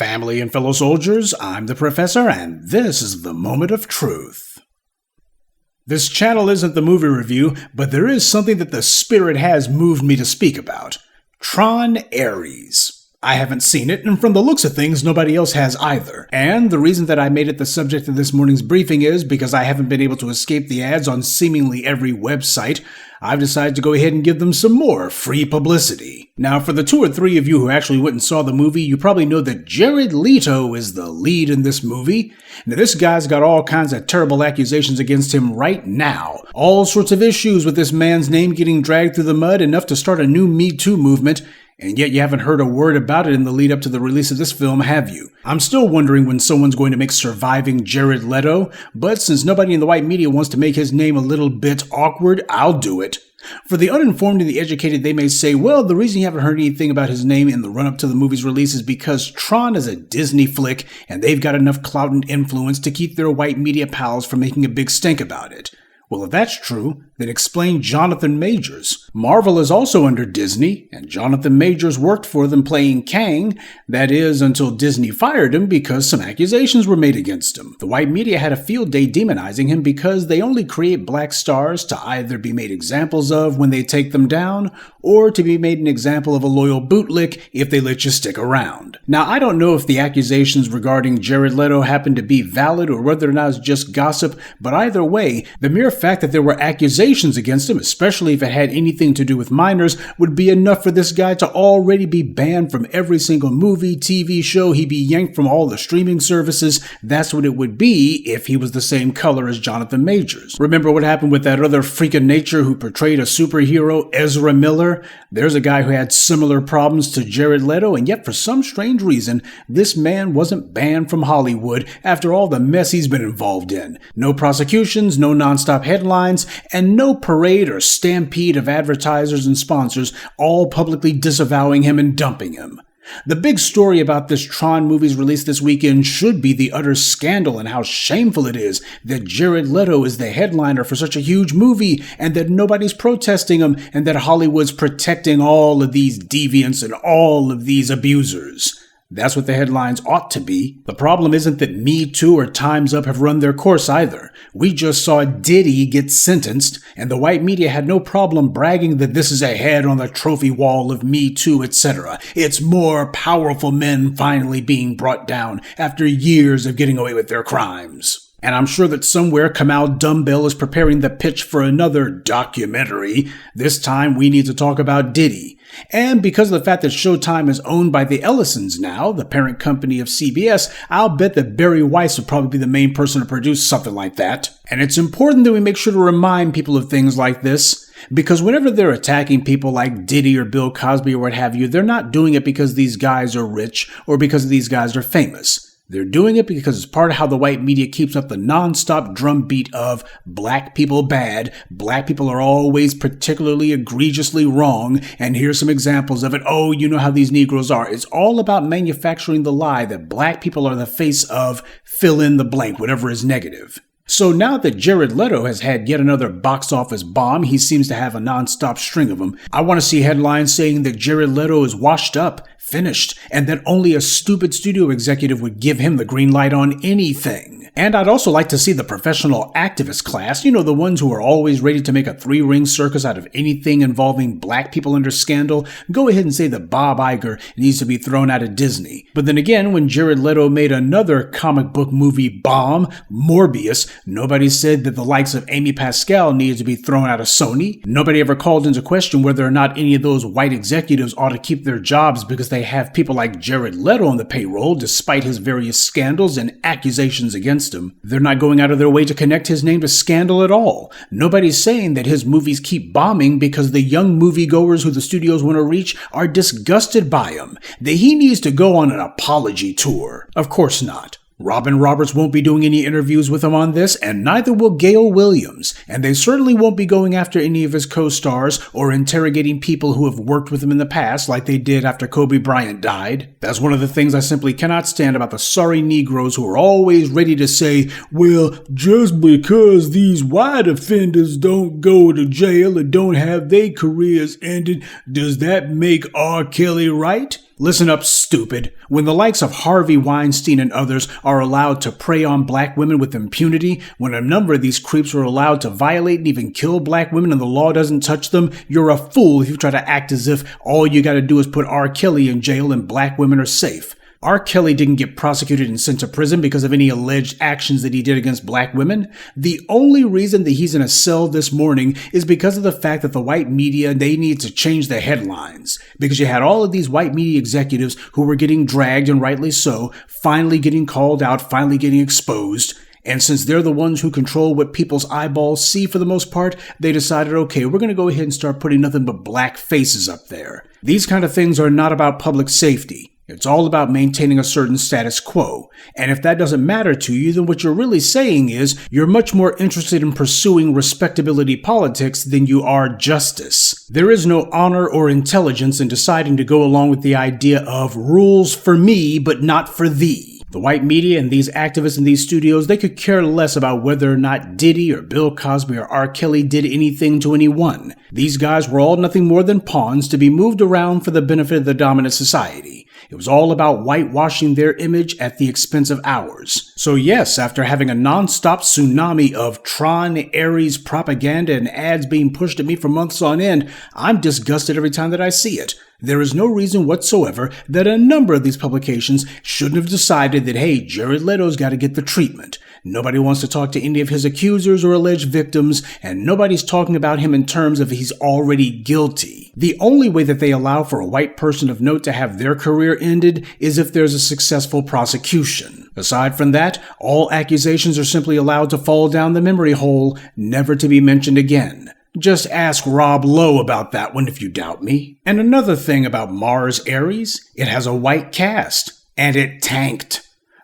Family and fellow soldiers, I'm the Professor, and this is the Moment of Truth. This channel isn't the movie review, but there is something that the spirit has moved me to speak about. Tron Aries. I haven't seen it, and from the looks of things, nobody else has either. And the reason that I made it the subject of this morning's briefing is because I haven't been able to escape the ads on seemingly every website. I've decided to go ahead and give them some more free publicity. Now, for the 2 or 3 of you who actually went and saw the movie, you probably know that Jared Leto is the lead in this movie. Now, this guy's got all kinds of terrible accusations against him right now. All sorts of issues with this man's name getting dragged through the mud, enough to start a new MeToo movement. And yet you haven't heard a word about it in the lead up to the release of this film, have you? I'm still wondering when someone's going to make Surviving Jared Leto, but since nobody in the white media wants to make his name a little bit awkward, I'll do it. For the uninformed and the educated, they may say, well, the reason you haven't heard anything about his name in the run-up to the movie's release is because Tron is a Disney flick, and they've got enough clout and influence to keep their white media pals from making a big stink about it. Well, if that's true, then explain Jonathan Majors. Marvel is also under Disney, and Jonathan Majors worked for them playing Kang, that is, until Disney fired him because some accusations were made against him. The white media had a field day demonizing him because they only create black stars to either be made examples of when they take them down, or to be made an example of a loyal bootlick if they let you stick around. Now, I don't know if the accusations regarding Jared Leto happen to be valid or whether or not it's just gossip, but either way, the mere fact that there were accusations against him, especially if it had anything to do with minors, would be enough for this guy to already be banned from every single movie, TV show. He'd be yanked from all the streaming services. That's what it would be if he was the same color as Jonathan Majors. Remember what happened with that other freak of nature who portrayed a superhero, Ezra Miller? There's a guy who had similar problems to Jared Leto, and yet for some strange reason, this man wasn't banned from Hollywood after all the mess he's been involved in. No prosecutions, no nonstop headlines, and no parade or stampede of advertisers and sponsors all publicly disavowing him and dumping him. The big story about this Tron movie's release this weekend should be the utter scandal and how shameful it is that Jared Leto is the headliner for such a huge movie and that nobody's protesting him and that Hollywood's protecting all of these deviants and all of these abusers. That's what the headlines ought to be. The problem isn't that MeToo or Time's Up have run their course either. We just saw Diddy get sentenced, and the white media had no problem bragging that this is a head on the trophy wall of MeToo, etc. It's more powerful men finally being brought down after years of getting away with their crimes. And I'm sure that somewhere Kamau Dumbbell is preparing the pitch for another documentary. This time we need to talk about Diddy. And because of the fact that Showtime is owned by the Ellisons now, the parent company of CBS, I'll bet that Barry Weiss would probably be the main person to produce something like that. And it's important that we make sure to remind people of things like this, because whenever they're attacking people like Diddy or Bill Cosby or what have you, they're not doing it because these guys are rich or because these guys are famous. They're doing it because it's part of how the white media keeps up the nonstop drumbeat of black people bad, black people are always particularly egregiously wrong, and here's some examples of it. Oh, you know how these Negroes are. It's all about manufacturing the lie that black people are the face of fill in the blank, whatever is negative. So now that Jared Leto has had yet another box office bomb, he seems to have a nonstop string of them. I want to see headlines saying that Jared Leto is washed up, finished, and that only a stupid studio executive would give him the green light on anything. And I'd also like to see the professional activist class, the ones who are always ready to make a 3-ring circus out of anything involving black people under scandal, go ahead and say that Bob Iger needs to be thrown out of Disney. But then again, when Jared Leto made another comic book movie bomb, Morbius, nobody said that the likes of Amy Pascal needed to be thrown out of Sony. Nobody ever called into question whether or not any of those white executives ought to keep their jobs because they have people like Jared Leto on the payroll despite his various scandals and accusations against him. They're not going out of their way to connect his name to scandal at all. Nobody's saying that his movies keep bombing because the young moviegoers who the studios want to reach are disgusted by him. That he needs to go on an apology tour. Of course not. Robin Roberts won't be doing any interviews with him on this, and neither will Gail Williams, and they certainly won't be going after any of his co-stars or interrogating people who have worked with him in the past like they did after Kobe Bryant died. That's one of the things I simply cannot stand about the sorry Negroes who are always ready to say, well, just because these white offenders don't go to jail and don't have their careers ended, does that make R. Kelly right? Listen up, stupid. When the likes of Harvey Weinstein and others are allowed to prey on black women with impunity, when a number of these creeps are allowed to violate and even kill black women and the law doesn't touch them, you're a fool if you try to act as if all you gotta do is put R. Kelly in jail and black women are safe. R. Kelly didn't get prosecuted and sent to prison because of any alleged actions that he did against black women. The only reason that he's in a cell this morning is because of the fact that the white media, they need to change the headlines. Because you had all of these white media executives who were getting dragged, and rightly so, finally getting called out, finally getting exposed. And since they're the ones who control what people's eyeballs see for the most part, they decided, okay, we're going to go ahead and start putting nothing but black faces up there. These kind of things are not about public safety. It's all about maintaining a certain status quo. And if that doesn't matter to you, then what you're really saying is you're much more interested in pursuing respectability politics than you are justice. There is no honor or intelligence in deciding to go along with the idea of rules for me, but not for thee. The white media and these activists in these studios, they could care less about whether or not Diddy or Bill Cosby or R. Kelly did anything to anyone. These guys were all nothing more than pawns to be moved around for the benefit of the dominant society. It was all about whitewashing their image at the expense of ours. So yes, after having a non-stop tsunami of Tron Aries propaganda and ads being pushed at me for months on end, I'm disgusted every time that I see it. There is no reason whatsoever that a number of these publications shouldn't have decided that, hey, Jared Leto's got to get the treatment. Nobody wants to talk to any of his accusers or alleged victims, and nobody's talking about him in terms of he's already guilty. The only way that they allow for a white person of note to have their career ended is if there's a successful prosecution. Aside from that, all accusations are simply allowed to fall down the memory hole, never to be mentioned again. Just ask Rob Lowe about that one if you doubt me. And another thing about Mars Aries, it has a white cast, and it tanked.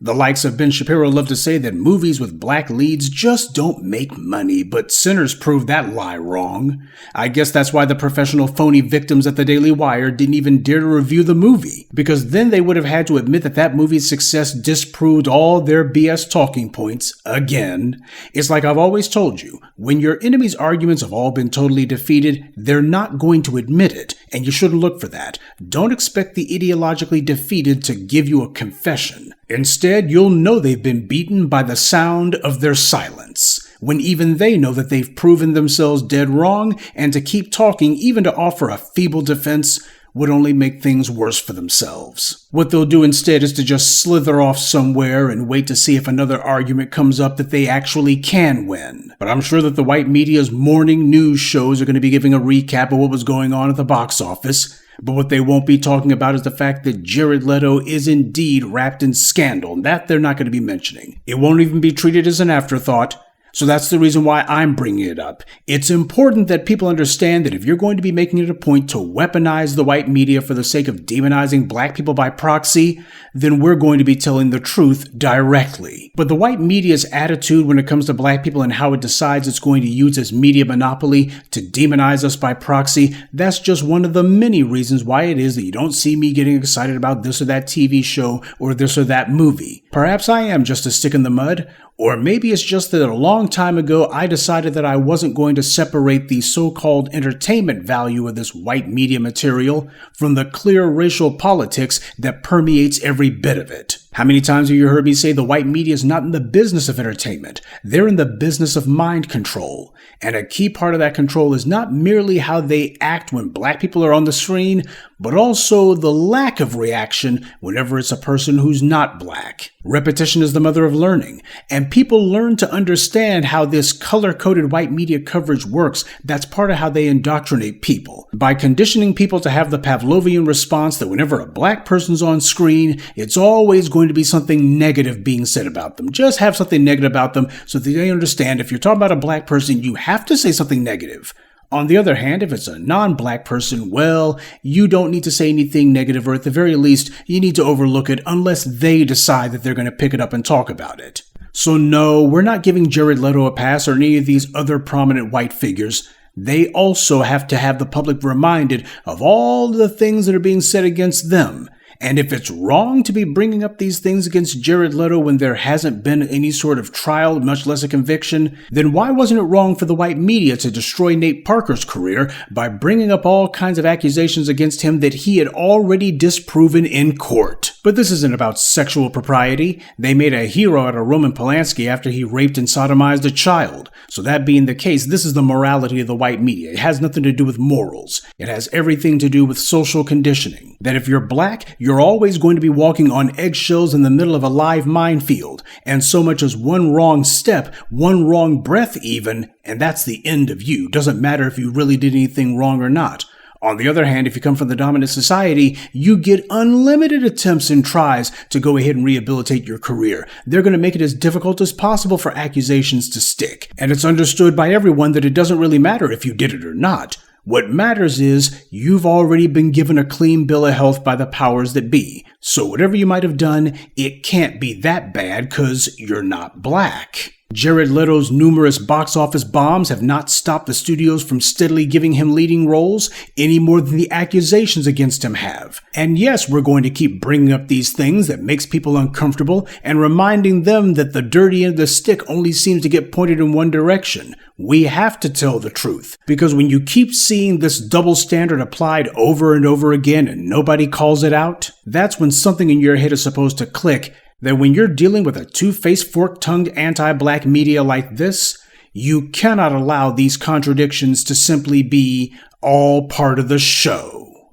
The likes of Ben Shapiro love to say that movies with black leads just don't make money, but Sinners proved that lie wrong. I guess that's why the professional phony victims at the Daily Wire didn't even dare to review the movie, because then they would have had to admit that that movie's success disproved all their BS talking points again. It's like I've always told you, when your enemy's arguments have all been totally defeated, they're not going to admit it, and you shouldn't look for that. Don't expect the ideologically defeated to give you a confession. Instead, you'll know they've been beaten by the sound of their silence, when even they know that they've proven themselves dead wrong, and to keep talking, even to offer a feeble defense, would only make things worse for themselves. What they'll do instead is to just slither off somewhere and wait to see if another argument comes up that they actually can win. But I'm sure that the white media's morning news shows are going to be giving a recap of what was going on at the box office. But what they won't be talking about is the fact that Jared Leto is indeed wrapped in scandal, and that they're not going to be mentioning. It won't even be treated as an afterthought. So that's the reason why I'm bringing it up. It's important that people understand that if you're going to be making it a point to weaponize the white media for the sake of demonizing black people by proxy, then we're going to be telling the truth directly. But the white media's attitude when it comes to black people and how it decides it's going to use its media monopoly to demonize us by proxy, that's just one of the many reasons why it is that you don't see me getting excited about this or that TV show or this or that movie. Perhaps I am just a stick in the mud, or maybe it's just that a long time ago I decided that I wasn't going to separate the so-called entertainment value of this white media material from the clear racial politics that permeates every bit of it. How many times have you heard me say the white media is not in the business of entertainment? They're in the business of mind control. And a key part of that control is not merely how they act when black people are on the screen, but also the lack of reaction whenever it's a person who's not black. Repetition is the mother of learning, and people learn to understand how this color-coded white media coverage works. That's part of how they indoctrinate people. By conditioning people to have the Pavlovian response that whenever a black person's on screen, it's always going to be something negative being said about them. Just have something negative about them so that they understand if you're talking about a black person, you have to say something negative. On the other hand, if it's a non-black person, well, you don't need to say anything negative, or at the very least, you need to overlook it unless they decide that they're going to pick it up and talk about it. So no, we're not giving Jared Leto a pass or any of these other prominent white figures. They also have to have the public reminded of all the things that are being said against them. And if it's wrong to be bringing up these things against Jared Leto when there hasn't been any sort of trial, much less a conviction, then why wasn't it wrong for the white media to destroy Nate Parker's career by bringing up all kinds of accusations against him that he had already disproven in court? But this isn't about sexual propriety. They made a hero out of Roman Polanski after he raped and sodomized a child. So that being the case, this is the morality of the white media. It has nothing to do with morals. It has everything to do with social conditioning. That if you're black, you're always going to be walking on eggshells in the middle of a live minefield. And so much as one wrong step, one wrong breath even, and that's the end of you. Doesn't matter if you really did anything wrong or not. On the other hand, if you come from the dominant society, you get unlimited attempts and tries to go ahead and rehabilitate your career. They're going to make it as difficult as possible for accusations to stick. And it's understood by everyone that it doesn't really matter if you did it or not. What matters is you've already been given a clean bill of health by the powers that be. So whatever you might have done, it can't be that bad because you're not black. Jared Leto's numerous box office bombs have not stopped the studios from steadily giving him leading roles any more than the accusations against him have. And yes, we're going to keep bringing up these things that makes people uncomfortable and reminding them that the dirty end of the stick only seems to get pointed in one direction. We have to tell the truth, because when you keep seeing this double standard applied over and over again and nobody calls it out, that's when something in your head is supposed to click. That when you're dealing with a two-faced, fork-tongued anti-black media like this, you cannot allow these contradictions to simply be all part of the show.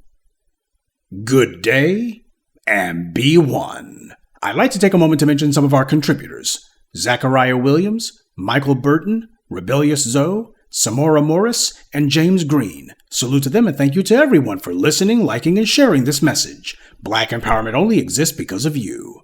Good day, and be one. I'd like to take a moment to mention some of our contributors. Zachariah Williams, Michael Burton, Rebellious Zoe, Samora Morris, and James Green. Salute to them and thank you to everyone for listening, liking, and sharing this message. Black empowerment only exists because of you.